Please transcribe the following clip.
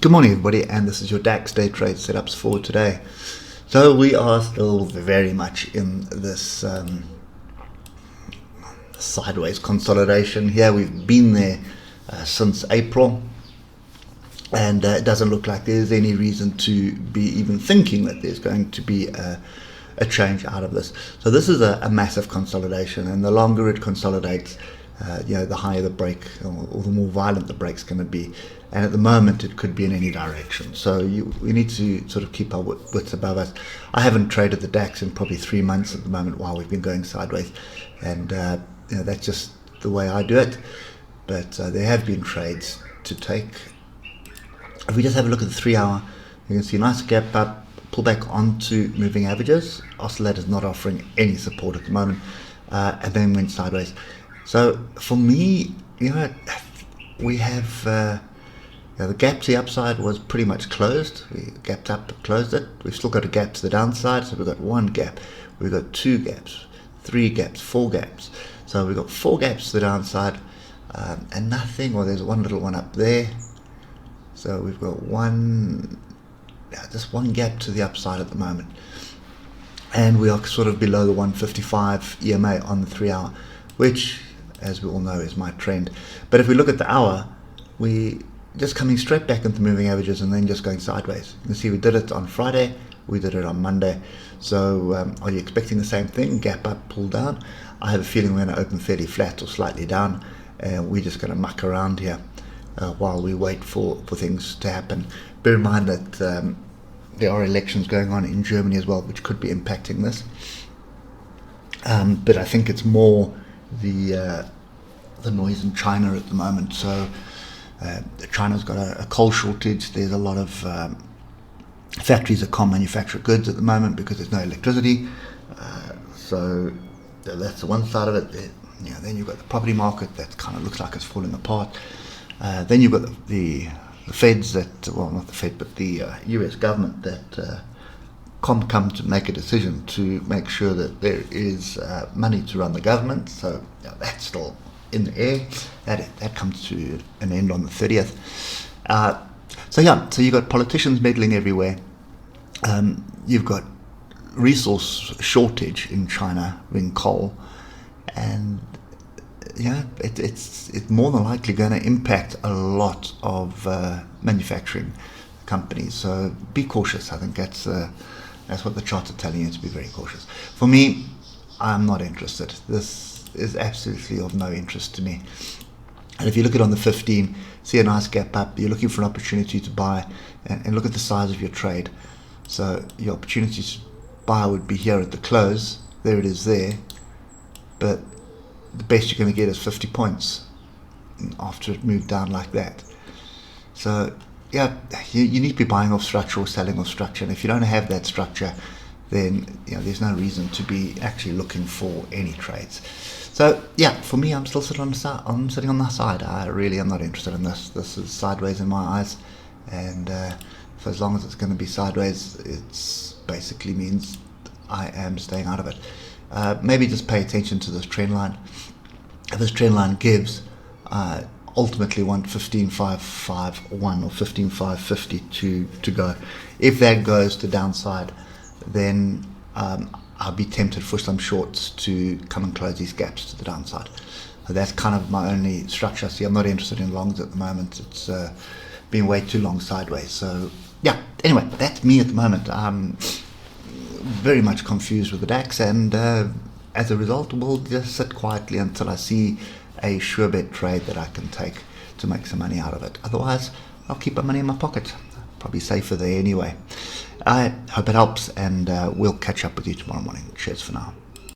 Good morning, everybody, and this is your DAX day trade setups for today. So we are still very much in this sideways consolidation here. We've been there since April, and it doesn't look like there's any reason to be even thinking that there's going to be a change out of this. So this is a massive consolidation, and the longer it consolidates, the higher the break, or the more violent the break's going to be. And at the moment, it could be in any direction. So we need to sort of keep our wits above us. I haven't traded the DAX in probably 3 months at the moment while we've been going sideways, and that's just the way I do it. But there have been trades to take. If we just have a look at the 3 hour, you can see a nice gap up, pull back onto moving averages. Oscillator's not offering any support at the moment, and then went sideways. So for me, we have the gap to the upside was pretty much closed. We gapped up, closed it. We've still got a gap to the downside, so we've got one gap, we've got 2 gaps, 3 gaps, 4 gaps. So we've got 4 gaps to the downside, and nothing, or there's one little one up there. So we've got just one gap to the upside at the moment. And we are sort of below the 155 EMA on the 3 hour, which, as we all know, is my trend. But if we look at the hour, we just coming straight back into moving averages and then just going sideways. You can see we did it on Friday, we did it on Monday. So are you expecting the same thing? Gap up, pull down? I have a feeling we're going to open fairly flat or slightly down, and we're just going to muck around here while we wait for things to happen. Bear in mind that there are elections going on in Germany as well, which could be impacting this. But I think it's more the noise in China at the moment. So China's got a coal shortage. There's a lot of factories that can't manufacture goods at the moment because there's no electricity. So that's the one side of it. Then you've got the property market that kind of looks like it's falling apart. Then you've got the feds that, well, not the Fed, but the US government that can't come to make a decision to make sure that there is money to run the government. So that's still in the air. That comes to an end on the 30th. So you've got politicians meddling everywhere. You've got resource shortage in China in coal, and it's more than likely going to impact a lot of manufacturing companies. So be cautious. I think that's what the charts are telling you, to be very cautious. For me, I'm not interested. This is absolutely of no interest to me. And if you look at it on the 15, see a nice gap up, you're looking for an opportunity to buy, and look at the size of your trade. So your opportunity to buy would be here at the close. There it is there. But the best you're going to get is 50 points after it moved down like that. So you need to be buying off structure or selling off structure. And if you don't have that structure, then there's no reason to be actually looking for any trades. So for me, I'm still sitting on the side. I'm sitting on the side. I really am not interested in this. This is sideways in my eyes, and for as long as it's going to be sideways, it basically means I am staying out of it. Maybe just pay attention to this trend line. If this trend line gives, ultimately want 15.551 or 15.550 to go. If that goes to downside, then I'll be tempted for some shorts to come and close these gaps to the downside. So that's kind of my only structure. See, I'm not interested in longs at the moment. It's been way too long sideways. So anyway, that's me at the moment. I'm very much confused with the DAX, and as a result, we'll just sit quietly until I see a sure bet trade that I can take to make some money out of it. Otherwise, I'll keep my money in my pocket. Probably safer there anyway. I hope it helps, and we'll catch up with you tomorrow morning. Cheers for now.